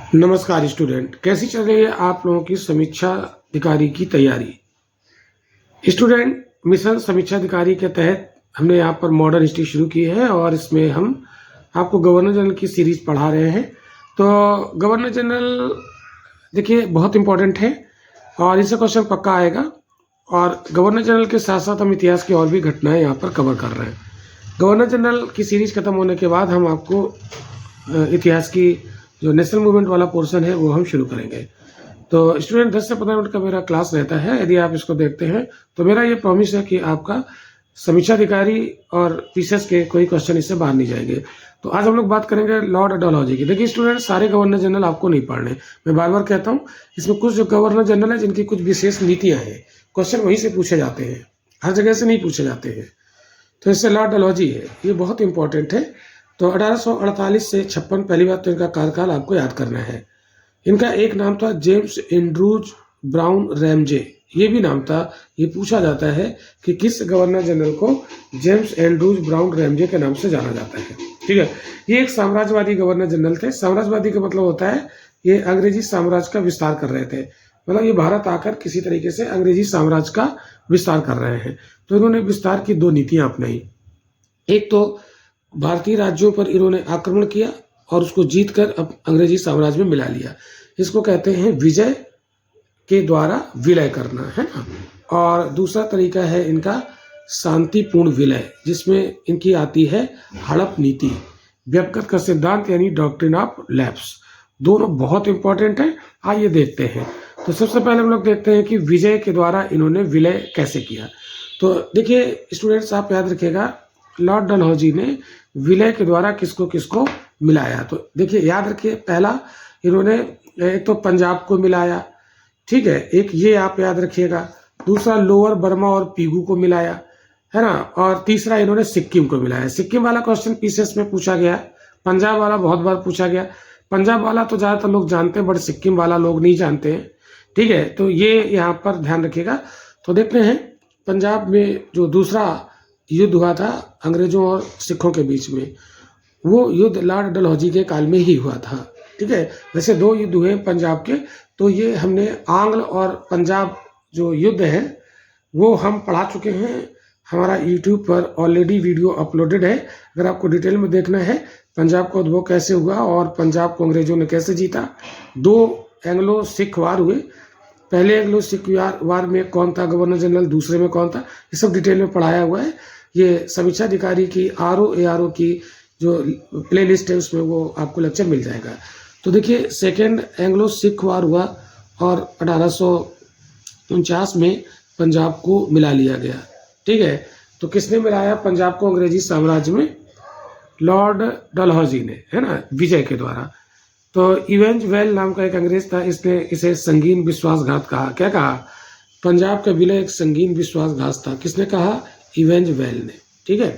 नमस्कार स्टूडेंट, कैसी चल रही है आप लोगों की समीक्षा अधिकारी की तैयारी। स्टूडेंट, मिशन समीक्षा अधिकारी के तहत हमने यहाँ पर मॉडर्न हिस्ट्री शुरू की है और इसमें हम आपको गवर्नर जनरल की सीरीज पढ़ा रहे हैं। तो गवर्नर जनरल देखिए बहुत इंपॉर्टेंट है और इससे क्वेश्चन पक्का आएगा। और गवर्नर जनरल के साथ साथ हम इतिहास की और भी घटनाएं यहाँ पर कवर कर रहे हैं। गवर्नर जनरल की सीरीज खत्म होने के बाद हम आपको इतिहास की जो नेशनल मूवमेंट वाला पोर्शन है वो हम शुरू करेंगे। तो स्टूडेंट 10 से 15 मिनट का मेरा क्लास रहता है। यदि आप इसको देखते हैं तो मेरा ये प्रॉमिस है कि आपका समीक्षा अधिकारी और पीसीएस के कोई क्वेश्चन इससे बाहर नहीं जाएंगे। तो आज हम लोग बात करेंगे लॉर्ड डलहौजी की। देखिए स्टूडेंट, सारे गवर्नर जनरल आपको नहीं पढ़ने, मैं बार बार कहता हूँ। इसमें कुछ जो गवर्नर जनरल है जिनकी कुछ विशेष नीतियाँ हैं, क्वेश्चन वहीं से पूछे जाते हैं, हर जगह से नहीं पूछे जाते हैं। तो इससे लॉर्ड डलहौजी है, ये बहुत इंपॉर्टेंट है। तो 1848 से 56 पहली बात तो इनका कार्यकाल आपको याद करना है। इनका एक नाम था जेम्स एंड्रूज ब्राउन रैमजे, ये भी नाम था। ये पूछा जाता है कि किस गवर्नर जनरल को जेम्स एंड्रूज ब्राउन रैमजे के नाम से जाना जाता है। ठीक है, ये एक साम्राज्यवादी गवर्नर जनरल थे। साम्राज्यवादी का मतलब होता है ये अंग्रेजी साम्राज्य का विस्तार कर रहे थे, मतलब ये भारत आकर किसी तरीके से अंग्रेजी साम्राज्य का विस्तार कर रहे हैं। तो इन्होंने विस्तार की दो नीतियां अपनाई। एक तो भारतीय राज्यों पर इन्होंने आक्रमण किया और उसको जीतकर अब अंग्रेजी साम्राज्य में मिला लिया। इसको कहते हैं विजय के द्वारा विलय करना, है ना। और दूसरा तरीका है इनका शांतिपूर्ण विलय, जिसमें इनकी आती है हड़प नीति, व्यक्तिगत का सिद्धांत यानी डॉक्ट्रिन ऑफ लैप्स। दोनों बहुत इंपॉर्टेंट है, आइए देखते हैं। तो सबसे पहले हम लोग देखते हैं कि विजय के द्वारा इन्होंने विलय कैसे किया। तो देखिए स्टूडेंट्स, आप याद रखिएगा लॉर्ड डलहौजी ने विलय के द्वारा किसको किसको मिलाया। तो देखिए याद रखिए, पहला इन्होंने एक तो पंजाब को मिलाया, ठीक है, एक ये आप याद रखिएगा। दूसरा लोअर बर्मा और पीगू को मिलाया, है ना। और तीसरा इन्होंने सिक्किम को मिलाया। सिक्किम वाला क्वेश्चन पीसीएस में पूछा गया, पंजाब वाला बहुत बार पूछा गया। पंजाब वाला तो ज्यादातर लोग जानते हैं बट सिक्किम वाला लोग नहीं जानते हैं, ठीक है। तो ये यहाँ पर ध्यान रखिएगा। तो देखते हैं पंजाब में जो दूसरा युद्ध हुआ था अंग्रेजों और सिखों के बीच में, वो युद्ध लॉर्ड डलहौजी के काल में ही हुआ था, ठीक है। वैसे दो युद्ध हुए पंजाब के, तो ये हमने आंग्ल और पंजाब जो युद्ध है वो हम पढ़ा चुके हैं। हमारा यूट्यूब पर ऑलरेडी वीडियो अपलोडेड है। अगर आपको डिटेल में देखना है पंजाब का उद्भव कैसे हुआ और पंजाब को अंग्रेजों ने कैसे जीता। दो एंग्लो सिख वार हुए, पहले एंग्लो सिख वार में कौन था गवर्नर जनरल, दूसरे में कौन था, ये सब डिटेल में पढ़ाया हुआ है। ये समीक्षा अधिकारी की RO की जो प्लेलिस्ट है उसमें वो आपको लेक्चर मिल जाएगा। तो देखिए सेकेंड एंग्लो सिख वार हुआ और 1849 में पंजाब को मिला लिया गया, ठीक है। तो किसने मिलाया पंजाब को अंग्रेजी साम्राज्य में? लॉर्ड डलहौजी ने, है ना, विजय के द्वारा। तो इवेंजवेल नाम का एक अंग्रेज था, इसने इसे संगीन विश्वासघात कहा। क्या कहा? पंजाब का विलय एक संगीन विश्वासघात था। किसने कहा? इवेंजवेल ने, ठीक है।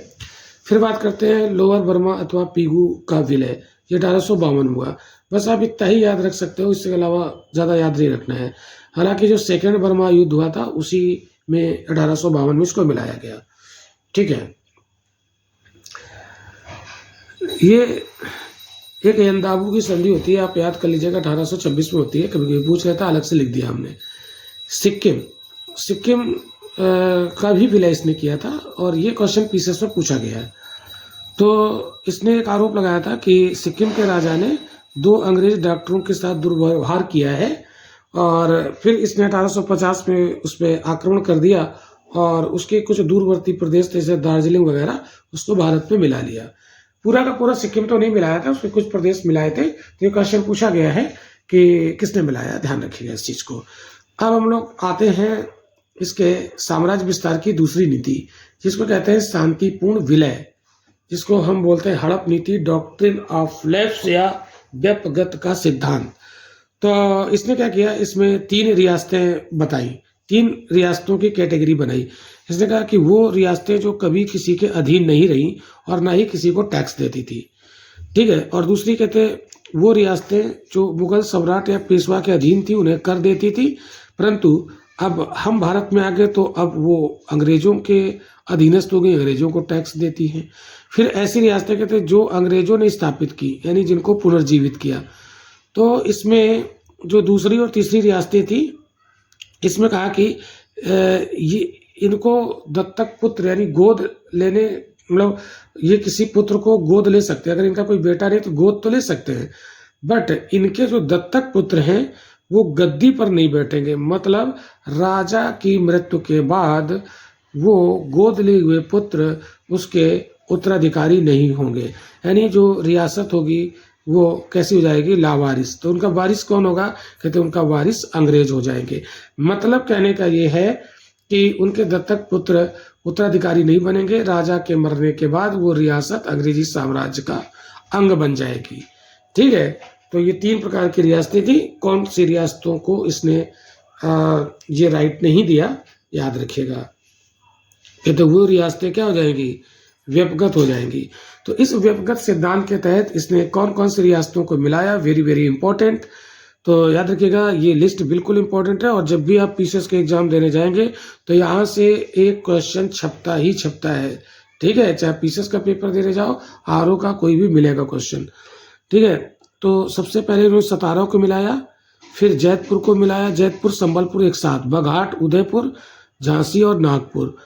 फिर बात करते हैं लोअर बर्मा अथवा पीगू का विलय, ये 1852 हुआ। बस आप इतना ही याद रख सकते हो, इसके अलावा ज़्यादा याद नहीं रखना है। हालांकि जो सेकेंड बर्मा युद्ध हुआ था उसी में 1852 में इसको मिलाया गया, ठीक है। ये एक यंदाबू की संधि होती है, आप याद कर लीजिएगा, 1826 में होती है। कभी कभी पूछ लेता, अलग से लिख दिया हमने। सिक्किम का भी विलय इसने किया था और ये क्वेश्चन पीसीएस में पूछा गया है। तो इसने एक आरोप लगाया था कि सिक्किम के राजा ने दो अंग्रेज डॉक्टरों के साथ दुर्व्यवहार किया है और फिर इसने 1850 में उस पर आक्रमण कर दिया और उसके कुछ दूरवर्ती प्रदेश जैसे दार्जिलिंग वगैरह उसको भारत में मिला लिया। पूरा का पूरा सिक्किम तो नहीं मिलाया था, उसके कुछ प्रदेश मिलाए थे। तो ये क्वेश्चन पूछा गया है कि किसने मिलाया, ध्यान रखिएगा इस चीज को। अब हम लोग आते हैं इसके साम्राज्य विस्तार की दूसरी नीति, जिसको कहते हैं शांतिपूर्ण विलय, जिसको हम बोलते हैं हड़प नीति, डॉक्ट्रिन ऑफ लैप्स या व्यक्तिगत का सिद्धांत। तो इसने क्या किया, इसमें 3 रियासतें बताई, 3 रियासतों की कैटेगरी बनाई। इसने कहा कि वो रियासतें जो कभी किसी के अधीन नहीं रही और ना ही किसी को टैक्स देती थी, ठीक है। और दूसरी कहते वो रियासतें जो मुगल सम्राट या पेशवा के अधीन थी उन्हें कर देती थी, परंतु अब हम भारत में आ गए तो अब वो अंग्रेजों के अधीनस्थ हो गई, अंग्रेजों को टैक्स देती हैं। फिर ऐसी रियासतें कहते जो अंग्रेजों ने स्थापित की, यानी जिनको पुनर्जीवित किया। तो इसमें जो दूसरी और तीसरी रियासतें थी, इसमें कहा कि ये इनको दत्तक पुत्र यानी गोद लेने, मतलब ये किसी पुत्र को गोद ले सकते हैं। अगर इनका कोई बेटा नहीं तो गोद तो ले सकते हैं, बट इनके जो दत्तक पुत्र हैं वो गद्दी पर नहीं बैठेंगे। मतलब राजा की मृत्यु के बाद वो गोद लिए हुए पुत्र उसके उत्तराधिकारी नहीं होंगे, यानी जो रियासत होगी वो कैसी हो जाएगी, लावारिस। तो उनका वारिस कौन होगा, कहते हैं उनका वारिस अंग्रेज हो जाएंगे। मतलब कहने का ये है कि उनके दत्तक पुत्र उत्तराधिकारी नहीं बनेंगे, राजा के मरने के बाद वो रियासत अंग्रेजी साम्राज्य का अंग बन जाएगी। ठीक है, तो ये 3 प्रकार की रियासतें थी। कौन सी रियासतों को इसने ये राइट नहीं दिया, याद रखिएगा। ये तो वो रियासतें क्या हो जाएंगी, व्यपगत हो जाएंगी। तो इस व्यपगत सिद्धांत के तहत इसने कौन कौन सी रियासतों को मिलाया, वेरी वेरी इंपॉर्टेंट। तो याद रखिएगा ये लिस्ट बिल्कुल इंपॉर्टेंट है, और जब भी आप पीसीएस के एग्जाम देने जाएंगे तो यहाँ से एक क्वेश्चन छपता ही छपता है। ठीक है, चाहे पीसीएस का पेपर देने जाओ, आरओ का कोई भी मिलेगा क्वेश्चन। ठीक है, तो सबसे पहले इन्होंने सतारा को मिलाया, फिर जैतपुर को मिलाया, जैतपुर संबलपुर एक साथ, बघाट, उदयपुर, झांसी और नागपुर।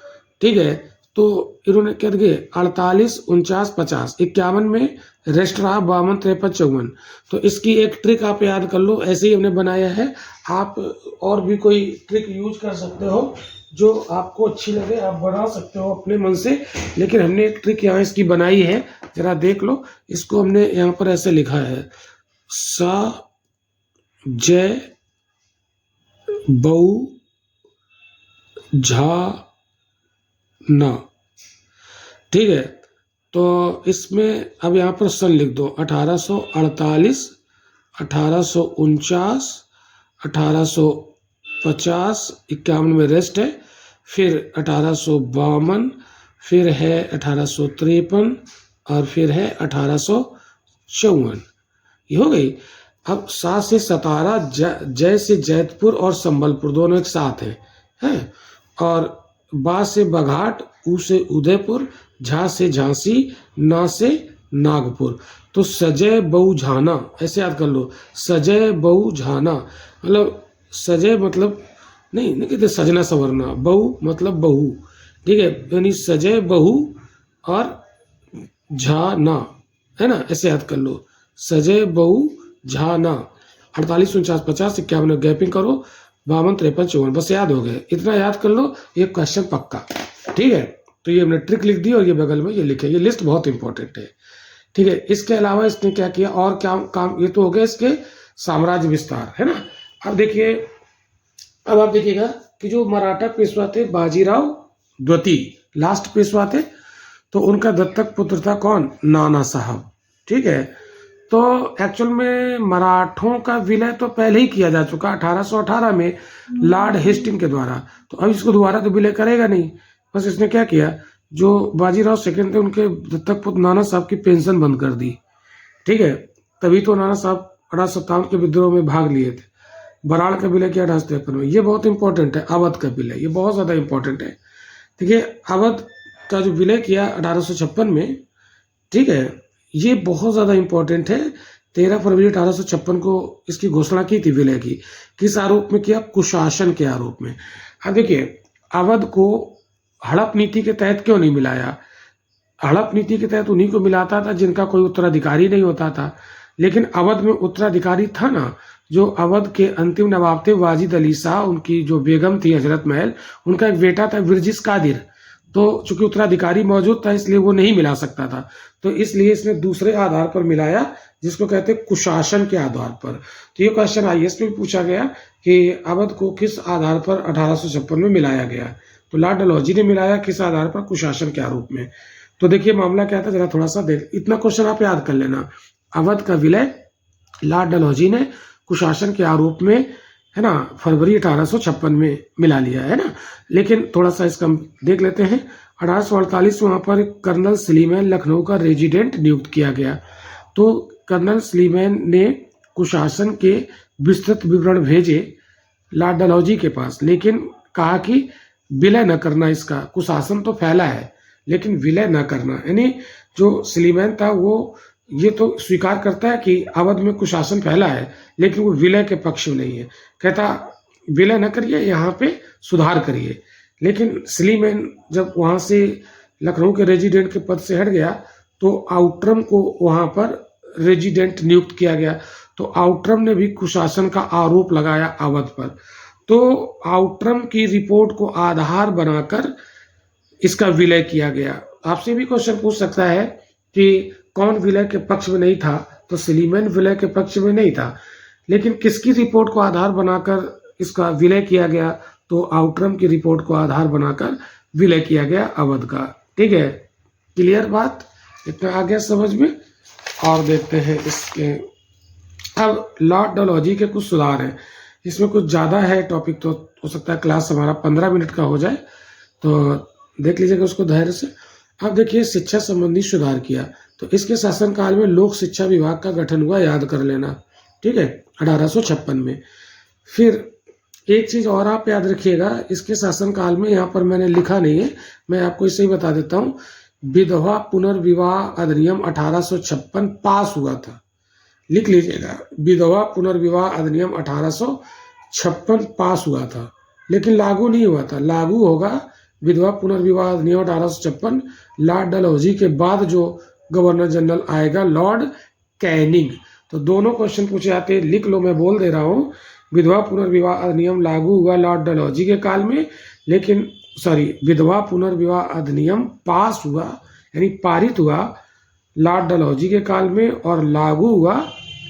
ठीक है, तो इन्होंने क्या दिए 48, 49, 50, 51 में रेस्ट रहा 52, 53, 54। तो इसकी एक ट्रिक आप याद कर लो, ऐसे ही हमने बनाया है। आप और भी कोई ट्रिक यूज कर सकते हो जो आपको अच्छी लगे, आप बना सकते हो अपने मन से, लेकिन हमने एक ट्रिक यहाँ इसकी बनाई है, जरा देख लो। इसको हमने यहाँ पर ऐसे लिखा है, सा जय बहु झा ना। ठीक है, तो इसमें अब यहाँ पर सन लिख दो, 1848, 1849, 1850, 51 में रेस्ट है, फिर 1852, फिर है 1853, और फिर है 1854। ये हो गई। अब 7 से 17 जय से जैतपुर और संबलपुर दोनों एक साथ हैं, और बा से बघाट, ऊ से उदयपुर, झा से झांसी, ना से नागपुर। तो सजय बहु झाना ऐसे याद कर लो, सजय बहु झाना। मतलब सजय मतलब नहीं कहते सजना संवरना, बहु मतलब बहू। ठीक है, यानी सजय बहु और झाना, है ना, ऐसे याद कर लो, सजय बहु झाना। 48, 49, 50, 51 गैपिंग करो, 52, 53, 54, बस याद हो गए। इतना याद कर लो, ये क्वेश्चन पक्का। ठीक है, तो ये हमने ट्रिक लिख दी और ये बगल में ये लिखे। ये लिस्ट बहुत इंपॉर्टेंट है। ठीक है, इसके अलावा इसने क्या किया और क्या काम, ये तो हो गया इसके साम्राज्य विस्तार, है ना। अब देखिए, अब आप देखिएगा कि जो मराठा पेशवा थे बाजीराव द्वितीय, लास्ट पेशवा थे, तो उनका दत्तक पुत्र था कौन, नाना साहब। ठीक है, तो एक्चुअल में मराठों का विलय तो पहले ही किया जा चुका 1818 में लॉर्ड हेस्टिंग के द्वारा। तो अब इसको दोबारा तो विलय करेगा नहीं, बस इसने क्या किया, जो बाजीराव सेकंड थे उनके दत्तक पुत्र नाना साहब की पेंशन बंद कर दी। ठीक है, तभी तो नाना साहब 1857 के विद्रोह में भाग लिए थे। बराड़ का विलय किया 1853 में। ये बहुत इंपॉर्टेंट है, अवध का विलय, ये बहुत ज्यादा इंपॉर्टेंट है। देखिए, अवध का जो विलय किया 1856 में, ठीक है, ये बहुत ज़्यादा इंपॉर्टेंट है। 13 फरवरी 1856 को इसकी घोषणा की थी विलय की। किस आरोप में किया, कुशासन के आरोप में। अब देखिए, अवध को हड़प नीति के तहत क्यों नहीं मिलाया। हड़प नीति के तहत उन्हीं को मिलाता था जिनका कोई उत्तराधिकारी नहीं होता था, लेकिन अवध में उत्तराधिकारी था ना। जो अवध के अंतिम नवाब थे वाजिद अली शाह, उनकी जो बेगम थी हजरत महल, उनका एक बेटा था विरजिस कादिर। तो चूंकि उत्तराधिकारी मौजूद था इसलिए वो नहीं मिला सकता था, तो इसलिए इसने दूसरे आधार पर मिलाया, जिसको कहते हैं कुशासन के आधार पर। तो ये क्वेश्चन आईएएस में भी पूछा गया कि अवध को किस आधार पर 1856 में मिलाया गया। तो लॉर्ड डलहौजी ने मिलाया किस आधार पर, कुशासन के आरोप में। तो देखिए मामला क्या था, जरा थोड़ा सा देख, इतना क्वेश्चन आप याद कर लेना। अवध का विलय लॉर्ड डलहौजी ने कुशासन के आरोप में, है ना, फरवरी 1856 में मिला लिया, है ना। लेकिन थोड़ा सा इसका देख लेते हैं। 1848 वहाँ पर कर्नल सलीमैन लखनऊ का रेजिडेंट नियुक्त किया गया। तो कर्नल सलीमैन ने कुशासन के विस्तृत विवरण भेजे लॉर्ड डलहौजी के पास, लेकिन कहा कि विलय न करना इसका, कुशासन तो फैला है लेकिन विलय न करना। यानी जो सलीमैन था वो ये तो स्वीकार करता है कि अवध में कुशासन फैला है, लेकिन वो विलय के पक्ष में नहीं है। कहता विलय न करिए, यहाँ पे सुधार करिए। लेकिन स्लीमैन जब वहाँ से लखनऊ के रेजिडेंट के पद से हट गया तो आउट्रम को वहाँ पर रेजिडेंट नियुक्त किया गया। तो आउट्रम ने भी कुशासन का आरोप लगाया अवध पर। तो आउट्रम की रिपोर्ट को आधार बनाकर इसका विलय किया गया। आपसे भी क्वेश्चन पूछ सकता है कि कौन विलय के पक्ष में नहीं था, तो स्लीमैन विलय के पक्ष में नहीं था, लेकिन किसकी रिपोर्ट को आधार बनाकर इसका विलय किया गया, तो आउट्रम की रिपोर्ट को आधार बनाकर विलय किया गया अवध का। ठीक है, क्लियर बात, इतना आ गया समझ में। और देखते हैं इसके अब लॉर्ड डलहौजी के कुछ सुधार हैं। इसमें कुछ ज़्यादा है टॉपिक, तो हो सकता है क्लास हमारा 15 मिनट का हो जाए, तो देख लीजिएगा उसको धैर्य से। अब देखिए, शिक्षा संबंधी सुधार किया, तो इसके शासनकाल में लोक शिक्षा विभाग का गठन हुआ, याद कर लेना। ठीक है, 1856 में। फिर एक चीज़ और आप याद रखिएगा, इसके शासनकाल में, यहाँ पर मैंने लिखा नहीं है, मैं आपको इससे ही बता देता हूँ, विधवा पुनर्विवाह अधिनियम 1856 पास हुआ था। लिख लीजिएगा, विधवा पुनर्विवाह अधिनियम 1856 पास हुआ था, लेकिन लागू नहीं हुआ था। लागू होगा विधवा पुनर्विवाह अधिनियम 1856 लॉर्ड डलहौजी के बाद जो गवर्नर जनरल आएगा, लॉर्ड कैनिंग। तो दोनों क्वेश्चन पूछे जाते हैं, लिख लो, मैं बोल दे रहा हूँ। विधवा पुनर्विवाह अधिनियम लागू हुआ लॉर्ड डलहौजी के काल में, लेकिन विधवा पुनर्विवाह अधिनियम पास हुआ यानी पारित हुआ लॉर्ड डलहौजी के काल में, और लागू हुआ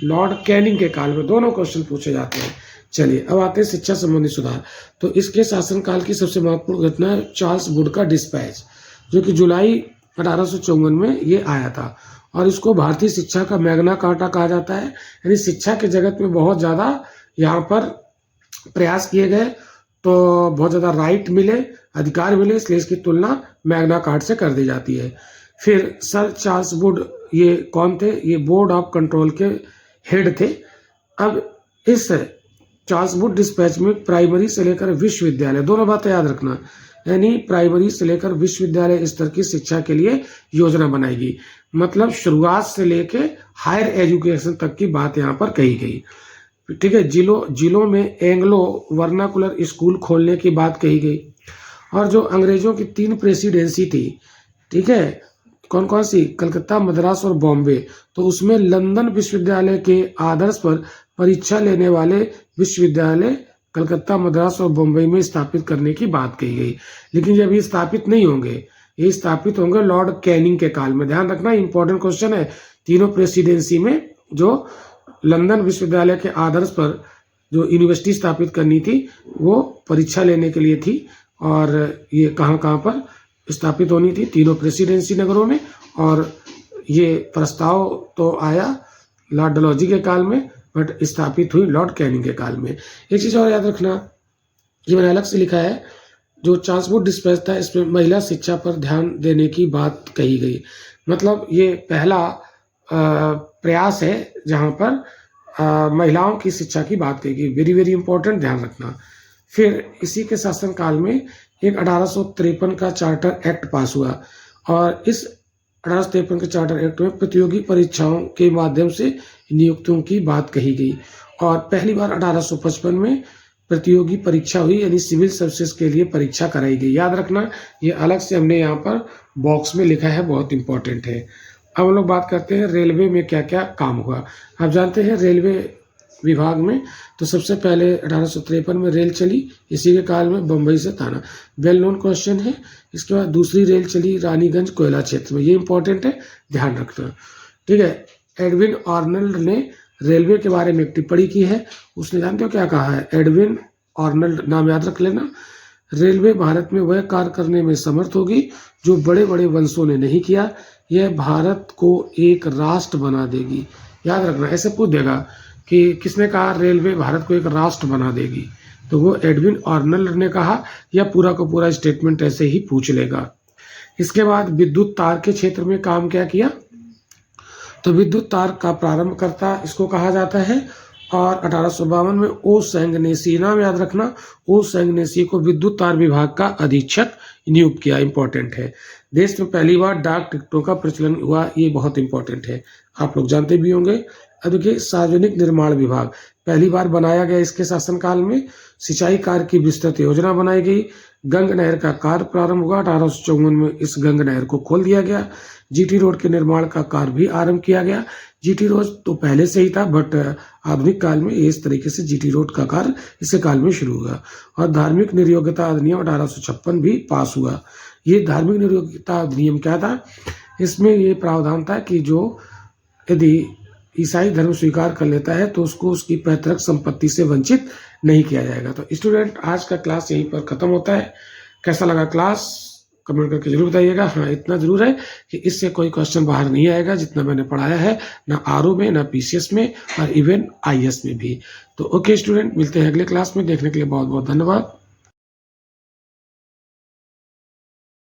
लॉर्ड कैनिंग के काल में। दोनों क्वेश्चन पूछे जाते हैं। चलिए, अब आते हैं शिक्षा संबंधी सुधार। तो इसके शासनकाल की सबसे महत्वपूर्ण घटना है चार्ल्स वुड का डिस्पैच, जो कि जुलाई 1854 में ये आया था, और इसको भारतीय शिक्षा का मैग्ना कार्टा कहा जाता है। यानी शिक्षा के जगत में बहुत ज़्यादा यहाँ पर प्रयास किए गए, तो बहुत ज़्यादा राइट मिले, अधिकार मिले, इसलिए इसकी तुलना मैग्ना कार्टा से कर दी जाती है। फिर सर चार्ल्स वुड, ये कौन थे? ये बोर्ड ऑफ कंट्रोल के हेड थे। अब इस चार्ल्स वुड डिस्पैच में प्राइमरी से लेकर विश्वविद्यालय, दोनों बातें याद रखना, यानी प्राइमरी से लेकर विश्वविद्यालय स्तर की शिक्षा के लिए योजना बनाएगी। मतलब शुरुआत से लेकर हायर एजुकेशन तक की बात यहाँ पर कही गई। ठीक है, जिलों में एंग्लो वर्नाकुलर स्कूल खोलने की बात कही गई। और जो अंग्रेजों की 3 प्रेसिडेंसी थी, ठीक है, कौन कौन सी? कलकत्ता, मद्रास और बॉम्बे। तो उसमें लंदन विश्वविद्यालय के आदर्श पर परीक्षा लेने वाले विश्वविद्यालय कलकत्ता, मद्रास और बॉम्बे में स्थापित करने की बात कही गई। लेकिन जब ये स्थापित नहीं होंगे, ये स्थापित होंगे लॉर्ड कैनिंग के काल में। ध्यान रखना, इंपॉर्टेंट क्वेश्चन है। तीनों प्रेसिडेंसी में जो लंदन विश्वविद्यालय के आदर्श पर जो यूनिवर्सिटी स्थापित करनी थी, वो परीक्षा लेने के लिए थी। और ये कहाँ कहाँ पर स्थापित होनी थी? तीनों प्रेसिडेंसी नगरों में। और ये प्रस्ताव तो आया लॉर्ड डलहौजी के काल में, बट स्थापित हुई लॉर्ड कैनिंग के काल में। एक चीज़ और याद रखना, ये मैंने अलग से लिखा है, जो चार्ल्स वुड डिस्पैच था, इसमें महिला शिक्षा पर ध्यान देने की बात कही गई। मतलब ये पहला प्रयास है जहाँ पर महिलाओं की शिक्षा की बात कही गई। वेरी वेरी इंपॉर्टेंट, ध्यान रखना। फिर इसी के शासनकाल में एक 1853 का चार्टर एक्ट पास हुआ, और इस 1853 के चार्टर एक्ट में प्रतियोगी परीक्षाओं के माध्यम से नियुक्तियों की बात कही गई। और पहली बार 1855 में प्रतियोगी परीक्षा हुई, यानी सिविल सर्विसेज के लिए परीक्षा कराई गई। याद रखना, ये अलग से हमने यहाँ पर बॉक्स में लिखा है, बहुत इंपॉर्टेंट है। अब हम लोग बात करते हैं रेलवे में क्या क्या काम हुआ। आप जानते हैं रेलवे विभाग में, तो सबसे पहले 1853 में रेल चली, इसी के काल में बम्बई से थाना, वेल नोन क्वेश्चन है। इसके बाद दूसरी रेल चली रानीगंज कोयला क्षेत्र में, ये इंपॉर्टेंट है, ध्यान रखना। ठीक है, एडविन आर्नल्ड ने रेलवे के बारे में एक टिप्पणी की है। उसने जानते हो क्या कहा है? एडविन आर्नल्ड, नाम याद रख लेना। रेलवे भारत में वह कार्य करने में समर्थ होगी जो बड़े बड़े वंशों ने नहीं किया। यह भारत को एक राष्ट्र बना देगी। याद रखना, ऐसे पूछ देगा कि किसने कहा रेलवे भारत को एक राष्ट्र बना देगी, तो वो एडविन आर्नल्ड ने कहा, या पूरा का पूरा स्टेटमेंट ऐसे ही पूछ लेगा। इसके बाद विद्युत तार के क्षेत्र में काम क्या किया? तो विद्युत तार का प्रारंभकर्ता इसको कहा जाता है। और 1852 में ओ सैंगनेसी, नाम याद रखना, ओ सैंगनेसी को विद्युत तार विभाग का अधीक्षक नियुक्त किया। इंपॉर्टेंट है। देश में पहली बार डाक टिकटों का प्रचलन हुआ, ये बहुत इंपॉर्टेंट है, आप लोग जानते भी होंगे। अब देखिए, सार्वजनिक निर्माण विभाग पहली बार बनाया गया इसके शासनकाल में। सिंचाई कार्य की विस्तृत योजना बनाई गई। गंग नहर का कार्य प्रारंभ हुआ। 1854 में इस गंग नहर को खोल दिया गया। जीटी रोड के निर्माण का कार्य भी आरंभ किया गया। जीटी रोड तो पहले से ही था, बट आधुनिक काल में इस तरीके से जीटी रोड का कार्य इसी काल में शुरू हुआ। और धार्मिक निर्योग्यता अधिनियम 1856 भी पास हुआ। ये धार्मिक निर्योग्यता अधिनियम क्या था? इसमें ये प्रावधान था कि जो यदि ईसाई धर्म स्वीकार कर लेता है तो उसको उसकी पैतृक संपत्ति से वंचित नहीं किया जाएगा। तो स्टूडेंट, आज का क्लास यहीं पर खत्म होता है। कैसा लगा क्लास कमेंट करके जरूर बताइएगा। हाँ, इतना जरूर है कि इससे कोई क्वेश्चन बाहर नहीं आएगा जितना मैंने पढ़ाया है, ना आरओ में, ना पीसीएस में, और इवन आईएएस में भी। तो ओके स्टूडेंट, मिलते हैं अगले क्लास में। देखने के लिए बहुत बहुत धन्यवाद।